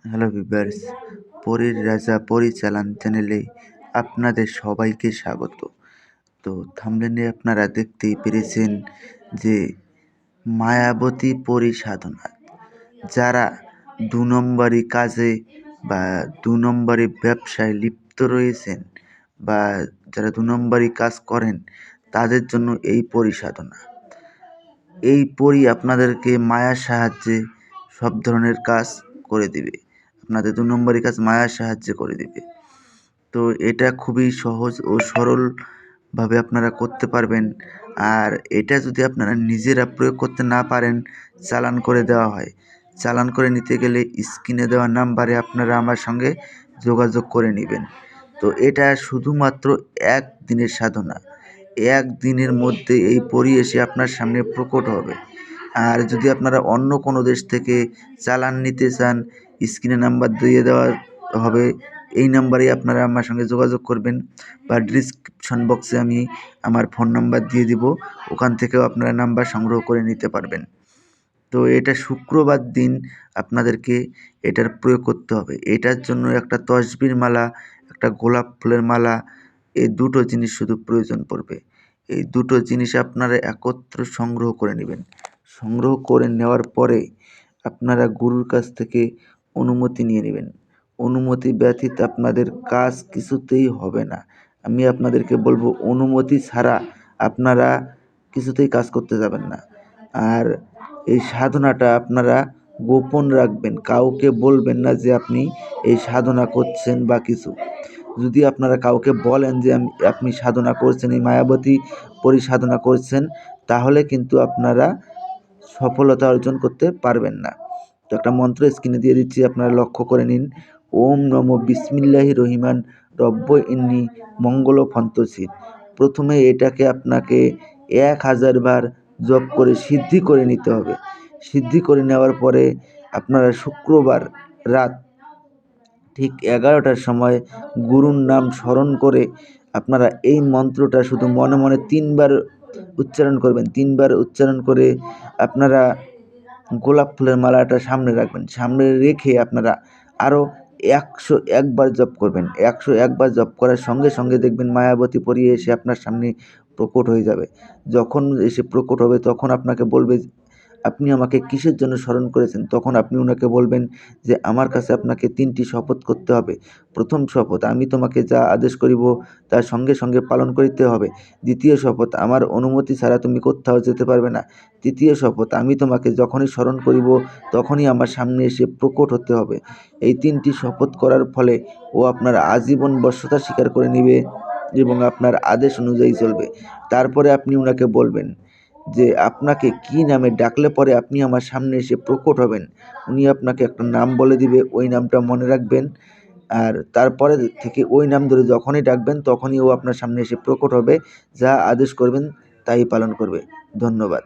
Hello viewers, পরীর রাজা পরিচালন চ্যানেলে আপনাদের সবাইকে স্বাগত। তো থাম্বনেলে আপনারা দেখতেই পেরেছেন যে মায়াবতী পরী সাধনা, যারা ২ নম্বরি কাজে বা ২ নম্বরি ব্যবসায় লিপ্ত রয়েছেন বা যারা ২ নম্বরি কাজ করেন তাদের জন্য এই পরী সাধনা। এই পরী আপনাদেরকে মায়ার সাহায্যে সব ধরনের কাজ করে দিবে। আপনাদের ২ নম্বরি কাজ মায়ার সাহায্যে করে দিবে। তো এটা খুবই সহজ ও সরলভাবে আপনারা করতে পারবেন। আর এটা যদি আপনারা নিজেরা প্রয়োগ করতে না পারেন, চালান করে দেওয়া হয়। চালান করে নিতে গেলে স্ক্রিনে দেওয়া নাম্বারে আপনারা আমার সঙ্গে যোগাযোগ করে নেবেন। তো এটা শুধুমাত্র ১ দিনের সাধনা। ১ দিনের মধ্যে এই পরী এসে আপনার সামনে প্রকট হবে। আর যদি আপনারা অন্য কোনো দেশ থেকে চালান নিতে চান, স্ক্রিনে নাম্বার দিয়ে দেওয়া হবে। এই নাম্বারেই আপনারা আমার সঙ্গে যোগাযোগ করবেন বা ডিসক্রিপশন বক্সে আমি আমার ফোন নাম্বার দিয়ে দিব, ওখান থেকেও আপনারা নাম্বার সংগ্রহ করে নিতে পারবেন। তো এটা শুক্রবার দিন আপনাদেরকে এটার প্রয়োগ করতে হবে। এটার জন্য একটা তসবির মালা, একটা গোলাপ ফুলের মালা, এই দুটো জিনিস শুধু প্রয়োজন পড়বে। এই দুটো জিনিস আপনারা একত্র সংগ্রহ করে নেবেন। সংগ্রহ করে নেওয়ার পরে আপনারা গুরুর কাছ থেকে অনুমতি নিয়ে নেবেন। অনুমতি ব্যতীত আপনাদের কাজ কিছুতেই হবে না। আমি আপনাদেরকে বলবো, অনুমতি ছাড়া আপনারা কিছুতেই কাজ করতে যাবেন না। আর এই সাধনাটা আপনারা গোপন রাখবেন, কাউকে বলবেন না যে আপনি এই সাধনা করছেন বা কিছু। যদি আপনারা কাউকে বলেন যে আপনি সাধনা করছেন, এই মায়াবতী পরী সাধনা করছেন, তাহলে কিন্তু আপনারা সফলতা অর্জন করতে পারবেন না। তো একটা মন্ত্র স্ক্রিনে দিয়ে দিচ্ছি, আপনারা লক্ষ্য করে নিন। ওম নমো বিসমিল্লাহির রহিমান রব্ব ইন্নি মঙ্গল ফন্তসির। প্রথমে এটাকে আপনাকে ১০০০ বার জপ করে সিদ্ধি করে নিতে হবে। সিদ্ধি করে নেওয়ার পরে আপনারা শুক্রবার রাত ঠিক ১১টার সময় গুরুর নাম স্মরণ করে আপনারা এই মন্ত্রটা শুধু মনে মনে ৩ বার উচ্চারণ করবেন। ৩ বার উচ্চারণ করে আপনারা গোলাপ ফুলের মালাটা সামনে রাখবেন। সামনে রেখে আপনারা আরও ১০১ বার জপ করবেন। ১০১ বার জপ করার সঙ্গে সঙ্গে দেখবেন মায়াবতী পরী এসে আপনার সামনে প্রকট হয়ে যাবে। যখন এসে প্রকট হবে তখন আপনাকে বলবে, আপনি আমাকে কিসের জন্য স্মরণ করেছেন? তখন আপনি ওনাকে বলবেন যে আমার কাছে আপনাকে ৩টি শপথ করতে হবে। প্রথম শপথ, আমি তোমাকে যা আদেশ করিব তার সঙ্গে সঙ্গে পালন করিতে হবে। দ্বিতীয় শপথ, আমার অনুমতি ছাড়া তুমি কোত্থাও যেতে পারবে না। তৃতীয় শপথ, আমি তোমাকে যখনই স্মরণ করিব তখনই আমার সামনে এসে প্রকট হতে হবে। এই ৩টি শপথ করার ফলে ও আপনার আজীবন বশ্যতা স্বীকার করে নিবে এবং আপনার আদেশ অনুযায়ী চলবে। তারপরে আপনি ওনাকে বলবেন যে আপনাকে কী নামে ডাকলে পরে আপনি আমার সামনে এসে প্রকট হবেন। উনি আপনাকে একটা নাম বলে দিবে, ওই নামটা মনে রাখবেন। আর তারপরে থেকে ওই নাম ধরে যখনই ডাকবেন তখনই ও আপনার সামনে এসে প্রকট হবে। যা আদেশ করবেন তাই পালন করবে। ধন্যবাদ।